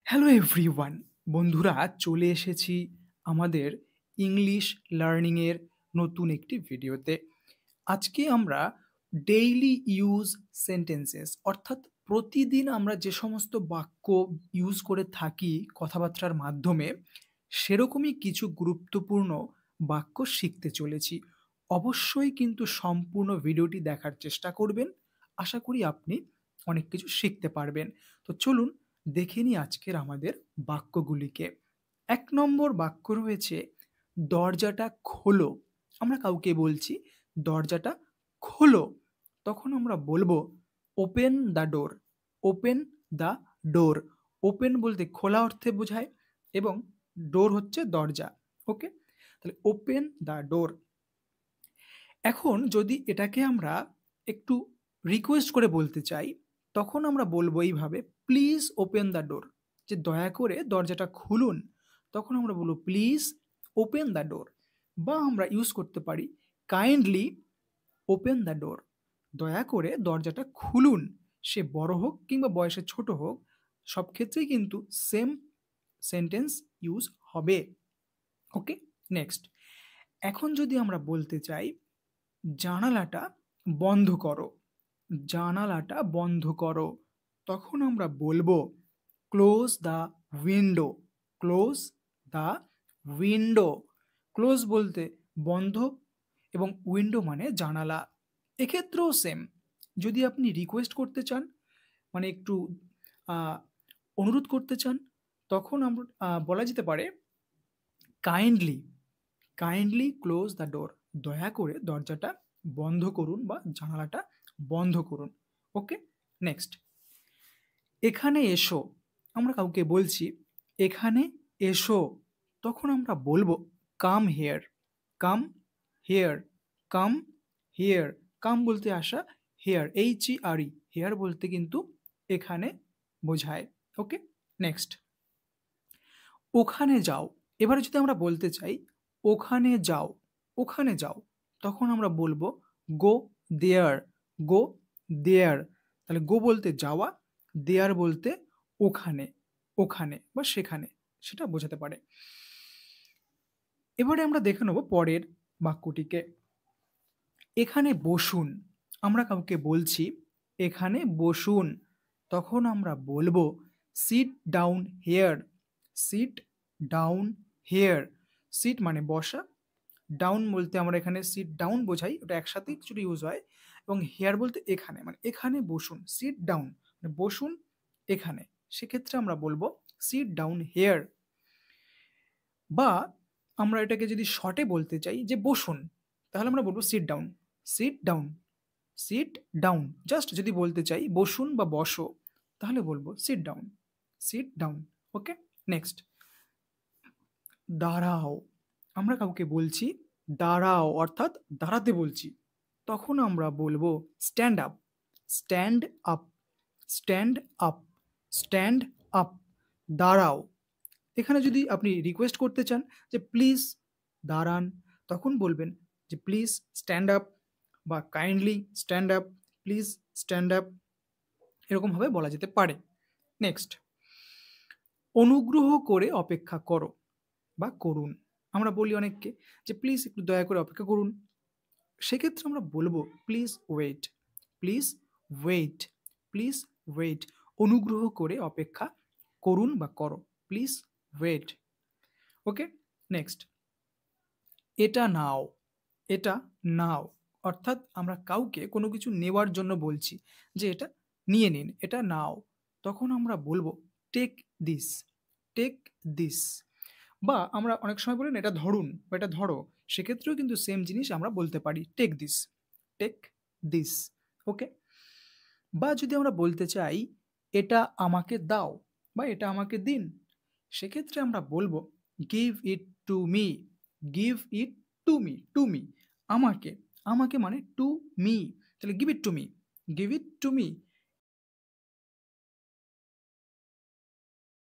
Hello everyone! বন্ধুরা চলে এসেছি আমাদের ইংলিশ লার্নিং এর নতুন একটি ভিডিওতে। আজকে আমরা ডেইলি ইউজ সেন্টেন্সেস অর্থাৎ প্রতিদিন আমরা যে সমস্ত বাক্য ইউজ করে থাকি কথাবার্তার মাধ্যমে, সেরকমই কিছু গুরুত্বপূর্ণ বাক্য শিখতে চলেছি। অবশ্যই কিন্তু সম্পূর্ণ ভিডিওটি দেখার চেষ্টা করবেন। আশা করি আপনি অনেক কিছু শিখতে পারবেন। তো চলুন দেখে নিই আজকের আমাদের বাক্যগুলিকে। ১ নম্বর বাক্য রয়েছে, "দরজাটা খোলো।" আমরা কাউকে বলছি, "দরজাটা খোলো।" তখন আমরা বলব, "open the door." Open the door. Open বলতে খোলা অর্থে বোঝায় এবং ডোর হচ্ছে দরজা। ওকে? তাহলে ওপেন দ্য ডোর। এখন যদি এটাকে আমরা একটু রিকোয়েস্ট করে বলতে চাই, তখন আমরা বলবো এইভাবে, "প্লিজ ওপেন দ্য ডোর।" যে দয়া করে দরজাটা খুলুন। তখন আমরা বলব, "প্লিজ ওপেন দ্য ডোর।" বা আমরা ইউজ করতে পারি, "কাইন্ডলি ওপেন দ্য ডোর।" দয়া করে দরজাটা খুলুন। সে বড় হোক কিংবা বয়সে ছোট হোক, সব ক্ষেত্রেই কিন্তু সেম সেন্টেন্স ইউজ হবে। ওকে? নেক্সট। এখন যদি আমরা বলতে চাই, জানালাটা বন্ধ করো। জানালাটা বন্ধ করো। তখন আমরা বলবো, close the window. Close the window. Close বলতে বন্ধ এবং উইন্ডো মানে জানালা। এক্ষেত্রেও সেম। যদি আপনি রিকোয়েস্ট করতে চান, মানে একটু আ অনুরোধ করতে চান, তখন বলা যেতে পারে, kindly kindly close the door. দয়া করে দরজাটা বন্ধ করুন বা জানালাটা বন্ধ করুন। ওকে? নেক্সট। এখানে এসো। আমরা কাউকে বলছি, এখানে এসো। তখন আমরা বলব, come here. Come here. Come here. Come বলতে আসা, হিয়ার HERE হিয়ার বলতে কিন্তু এখানে বোঝায়। ওকে? নেক্সট। ওখানে যাও। এবারে যদি আমরা বলতে চাই, ওখানে যাও, ওখানে যাও। তখন আমরা বলব, গো দেয়ার, গো দেয়ার। তাহলে গো বলতে যাওয়া, দেয়ার বলতে ওখানে, ওখানে বা সেখানে, সেটা বোঝাতে পারে। এবারে আমরা দেখে নেব পরের বাক্যটিকে। এখানে বসুন। আমরা কাউকে বলছি, এখানে বসুন। তখন আমরা বলব, sit down here. Sit down here. Sit মানে বসা, ডাউন বলতে আমরা এখানে সিট ডাউন বোঝাই, ওটা একসাথেই কিছুটা ইউজ হয় এবং হেয়ার বলতে এখানে, মানে এখানে বসুন। সিট ডাউন মানে বসুন এখানে। সেক্ষেত্রে আমরা বলব, সিট ডাউন হিয়ার। বা আমরা এটাকে যদি শর্টে বলতে চাই যে বসুন, তাহলে আমরা বলব sit down, sit down, sit down. Just যদি বলতে চাই বসুন বা বসো, তাহলে বলব সিট ডাউন, সিট ডাউন। ওকে? নেক্সট। দাঁড়াও। আমরা কাউকে বলছি, দাঁড়াও অর্থাৎ দাঁড়াতে বলছি। তখন আমরা বলবো, stand up, stand up, stand up, stand up. দাঁড়াও। এখানে যদি আপনি রিকোয়েস্ট করতে চান যে প্লিজ দাঁড়ান, তখন বলবেন যে প্লিজ স্ট্যান্ড আপ বা kindly stand up, please stand up, এরকমভাবে বলা যেতে পারে। নেক্সট। অনুগ্রহ করে অপেক্ষা করো বা করুন। আমরা বলি অনেককে যে প্লিজ একটু দয়া করে অপেক্ষা করুন। সেক্ষেত্রে আমরা বলবো, please wait, please wait, please wait. অনুগ্রহ করে অপেক্ষা করুন বা করো। Please wait. ওকে? নেক্সট। এটা নাও, এটা নাও। অর্থাৎ আমরা কাউকে কোনো কিছু নেওয়ার জন্য বলছি যে এটা নিয়ে নিন, এটা নাও। তখন আমরা বলবো, টেক দিস, টেক দিস। বা আমরা অনেক সময় বলি না, এটা ধরুন বা এটা ধরো। সেক্ষেত্রেও কিন্তু সেম জিনিস আমরা বলতে পারি, টেক দিস, টেক দিস। ওকে? বা যদি আমরা বলতে চাই, এটা আমাকে দাও বা এটা আমাকে দিন, সেক্ষেত্রে আমরা বলবো, give it to me, give it to me, to me. আমাকে, আমাকে মানে টু মি। তাহলে give it to me, give it to me.